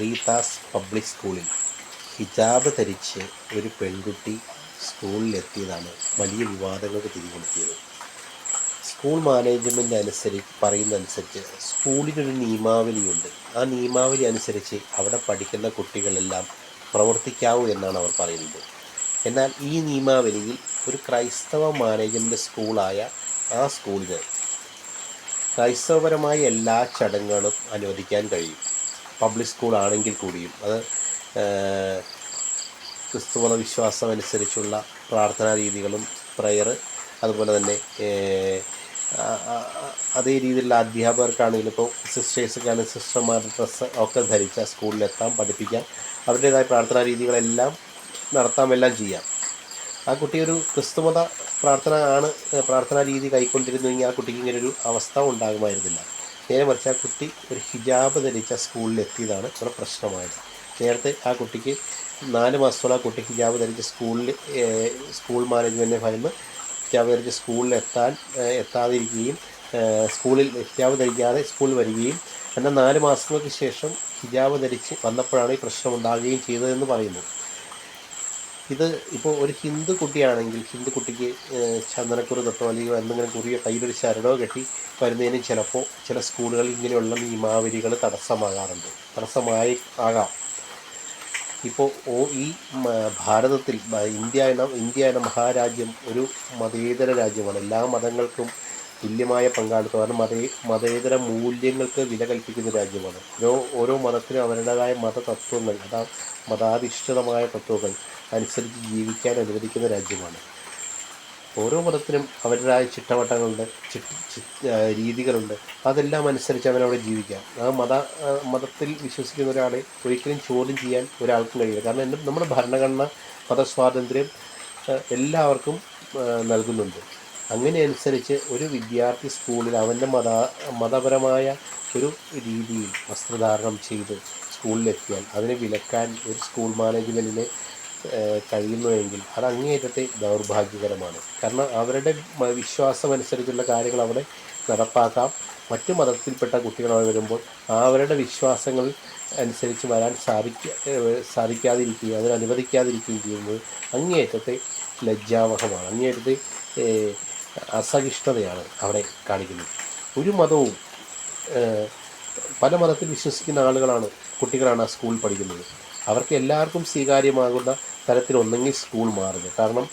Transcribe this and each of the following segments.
Rita's public സ്കൂളിൽ ഹിജാബ് ധരിച്ച് ഒരു പെൺകുട്ടി സ്കൂളിലെത്തിയതാണ് വലിയ വിവാദങ്ങൾക്ക് തിരികൊളുത്തിയത്. സ്കൂൾ മാനേജ്മെൻറ്റ് പറയുന്നതനുസരിച്ച് സ്കൂളിനൊരു നിയമാവലിയുണ്ട്. ആ നിയമാവലി അനുസരിച്ച് അവിടെ പഠിക്കുന്ന കുട്ടികളെല്ലാം പ്രവർത്തിക്കാവൂ എന്നാണ് അവർ പറയുന്നത്. എന്നാൽ ഈ നിയമാവലിയിൽ ഒരു ക്രൈസ്തവ മാനേജ്മെൻറ്റ് സ്കൂളായ ആ സ്കൂളിന് ക്രൈസ്തവപരമായ എല്ലാ ചടങ്ങുകളും അനുവദിക്കാൻ കഴിയും. പബ്ലിക് സ്കൂളാണെങ്കിൽ കൂടിയും അത് ക്രിസ്തുമത വിശ്വാസം അനുസരിച്ചുള്ള പ്രാർത്ഥനാ രീതികളും അതുപോലെ തന്നെ അതേ രീതിയിലുള്ള അധ്യാപകർക്കാണെങ്കിലും ഇപ്പോൾ സിസ്റ്റേഴ്സൊക്കെയാണെങ്കിൽ സിസ്റ്റർമാരുടെ ഡ്രസ്സ് ഒക്കെ ധരിച്ച സ്കൂളിലെത്താം, പഠിപ്പിക്കാം, അവരുടേതായ പ്രാർത്ഥനാ രീതികളെല്ലാം നടത്താം, എല്ലാം ചെയ്യാം. ആ കുട്ടി ഒരു ക്രിസ്തുമത പ്രാർത്ഥനാ രീതി കൈക്കൊണ്ടിരുന്നെങ്കിൽ ആ കുട്ടിക്ക് ഇങ്ങനൊരു അവസ്ഥ ഉണ്ടാകുമായിരുന്നില്ല. നേരെ മറിച്ച് ആ കുട്ടി ഒരു ഹിജാബ് ധരിച്ച സ്കൂളിലെത്തിയതാണ് ഇവിടെ പ്രശ്നമായത്. നേരത്തെ ആ കുട്ടിക്ക് 4 മാസത്തോളം ആ കുട്ടി ഹിജാബ് ധരിച്ച സ്കൂൾ മാനേജ്മെൻറ്റിനെ ഭയന്ന് ഹിജാബ് ധരിച്ച് എത്താതിരിക്കുകയും സ്കൂളിൽ ഹിജാബ് ധരിക്കാതെ സ്കൂളിൽ വരികയും എന്നാൽ 4 മാസങ്ങൾക്ക് ശേഷം ഹിജാബ് ധരിച്ച് വന്നപ്പോഴാണ് ഈ പ്രശ്നം ഉണ്ടാകുകയും ചെയ്തതെന്ന് പറയുന്നു. ഇത് ഇപ്പോൾ ഒരു ഹിന്ദു കുട്ടിയാണെങ്കിൽ ഹിന്ദു കുട്ടിക്ക് ചന്ദനക്കുറി തൊട്ടോ അല്ലെങ്കിൽ എന്തെങ്കിലും കുറിയോ കയ്യിലൊരു ചരടോ കെട്ടി വരുന്നതിനും ചിലപ്പോൾ ചില സ്കൂളുകളിൽ ഇങ്ങനെയുള്ള നിയമാവലികൾ ആകാം. ഇപ്പോൾ ഈ ഭാരതത്തിൽ ഇന്ത്യ എന്ന മഹാരാജ്യം ഒരു മതേതര രാജ്യമാണ്. എല്ലാ മതങ്ങൾക്കും തുല്യമായ പങ്കാളിത്തം, കാരണം മതേതര മൂല്യങ്ങൾക്ക് വില കൽപ്പിക്കുന്ന രാജ്യമാണ്. ഓരോ മതത്തിനും അവരുടേതായ മതതത്വങ്ങൾ, മതാധിഷ്ഠിതമായ തത്വങ്ങൾ അനുസരിച്ച് ജീവിക്കാൻ അനുവദിക്കുന്ന രാജ്യമാണ്. ഓരോ മതത്തിനും അവരുടേതായ ചിട്ടവട്ടങ്ങളുണ്ട്, രീതികളുണ്ട്. അതെല്ലാം അനുസരിച്ച് അവനവിടെ ജീവിക്കാം. ആ മതത്തിൽ വിശ്വസിക്കുന്ന ഒരാളെ ഒരിക്കലും ചോദ്യം ചെയ്യാൻ ഒരാൾക്കും കഴിയില്ല. കാരണം നമ്മുടെ ഭരണഘടന മതസ്വാതന്ത്ര്യം എല്ലാവർക്കും നൽകുന്നുണ്ട്. അങ്ങനെ അനുസരിച്ച് ഒരു വിദ്യാർത്ഥി സ്കൂളിൽ അവൻ്റെ മതപരമായ ഒരു രീതിയിൽ വസ്ത്രധാരണം ചെയ്ത് സ്കൂളിലെത്തിയാൽ അതിനെ വിലക്കാൻ ഒരു സ്കൂൾ മാനേജ്മെൻറ്റിന് കഴിയുന്നുവെങ്കിൽ അത് അങ്ങേയറ്റത്തെ ദൗർഭാഗ്യകരമാണ്. കാരണം അവരുടെ വിശ്വാസമനുസരിച്ചുള്ള കാര്യങ്ങൾ അവിടെ നടപ്പാക്കാം. മറ്റു മതത്തിൽപ്പെട്ട കുട്ടികൾ അവിടെ വരുമ്പോൾ അവരുടെ വിശ്വാസങ്ങൾ അനുസരിച്ച് വരാൻ സാധിക്കാതിരിക്കുകയും അതിനനുവദിക്കാതിരിക്കുകയും ചെയ്യുന്നത് അങ്ങേയറ്റത്തെ ലജ്ജാവഹമാണ്, അങ്ങേയറ്റത്തെ അസഹിഷ്ണുതയാണ് അവിടെ കാണിക്കുന്നത്. ഒരു മതവും പല മതത്തിൽ വിശ്വസിക്കുന്ന കുട്ടികളാണ് ആ സ്കൂളിൽ പഠിക്കുന്നത്. അവർക്ക് എല്ലാവർക്കും സ്വീകാര്യമാകുന്ന തരത്തിൽ ഒന്നെങ്കിൽ സ്കൂൾ മാറുന്നത്. കാരണം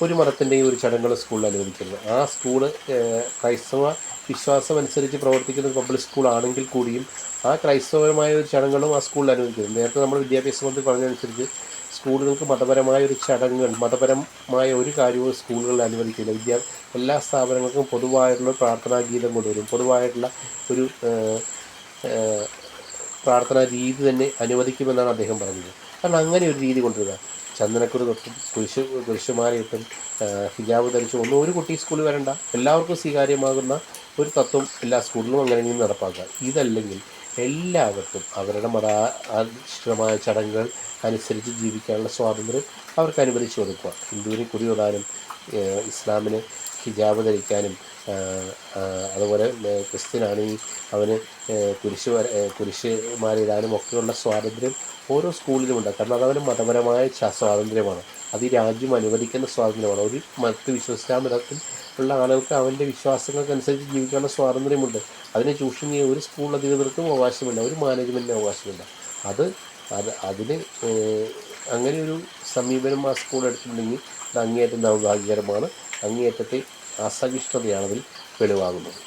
ഒരു മതത്തിൻ്റെയും ഒരു ചടങ്ങുകൾ സ്കൂളിൽ അനുവദിക്കുന്നത്. ആ സ്കൂള് ക്രൈസ്തവ വിശ്വാസം അനുസരിച്ച് പ്രവർത്തിക്കുന്ന പബ്ലിക് സ്കൂളാണെങ്കിൽ കൂടിയും ആ ക്രൈസ്തവപരമായ ഒരു ചടങ്ങുകളും ആ സ്കൂളിൽ അനുവദിക്കുന്നത്. നേരത്തെ നമ്മൾ വിദ്യാഭ്യാസ മന്ത്രി പറഞ്ഞതനുസരിച്ച് സ്കൂളുകൾക്ക് മതപരമായ ഒരു കാര്യവും സ്കൂളുകളിൽ അനുവദിക്കില്ല. എല്ലാ സ്ഥാപനങ്ങൾക്കും പൊതുവായിട്ടുള്ള പ്രാർത്ഥനാ ഗീതം കൊണ്ടുവരും, പൊതുവായിട്ടുള്ള ഒരു പ്രാർത്ഥനാ രീതി തന്നെ അനുവദിക്കുമെന്നാണ് അദ്ദേഹം പറഞ്ഞത്. കാരണം അങ്ങനെ ഒരു രീതി കൊണ്ടുവരിക, ചന്ദനക്കുറി തൊട്ടും കുരിശുമാലയിട്ടും ഹിജാബ് ധരിച്ചും ഒരു കുട്ടി സ്കൂളിൽ വരണ്ട, എല്ലാവർക്കും സ്വീകാര്യമാകുന്ന ഒരു തത്വം എല്ലാ സ്കൂളിലും അങ്ങനെ നടപ്പാക്കുക. ഇതല്ലെങ്കിൽ എല്ലാവർക്കും അവരുടെ മതാധിഷ്ഠിതമായ ചടങ്ങുകൾ അനുസരിച്ച് ജീവിക്കാനുള്ള സ്വാതന്ത്ര്യം അവർക്ക് അനുവദിച്ചു കൊടുക്കുക. ഹിന്ദുവിന് കുറി തൊടാനും ഇസ്ലാമിന് ഹിജാബ് ധരിക്കാനും അതുപോലെ ക്രിസ്ത്യനാണെങ്കിൽ അവന് കുരിശുമാലയിടാനും ഒക്കെയുള്ള സ്വാതന്ത്ര്യം ഓരോ സ്കൂളിലുമുണ്ട്. കാരണം അതവന് മതപരമായ സ്വാതന്ത്ര്യമാണ്, അത് ഈ രാജ്യം അനുവദിക്കുന്ന സ്വാതന്ത്ര്യമാണ്. ഒരു മതത്തിൽ മതത്തിൽ ഉള്ള ആളുകൾക്ക് അവൻ്റെ വിശ്വാസങ്ങൾക്കനുസരിച്ച് ജീവിക്കാനുള്ള സ്വാതന്ത്ര്യമുണ്ട്. അതിനെ ചൂഷണം ചെയ്യാൻ ഒരു സ്കൂൾ അധികൃതർക്കും അവകാശമില്ല, ഒരു മാനേജ്മെൻറ്റിനും അവകാശമില്ല. അതിന് അങ്ങനെയൊരു സമീപനം ആ സ്കൂൾ എടുത്തിട്ടുണ്ടെങ്കിൽ അത് അങ്ങേയറ്റം ദൗർഭാഗ്യകരമാണ്, അങ്ങേയറ്റത്തെ അസഹിഷ്ണുതയാണതിൽ വെളിവാകുന്നത്.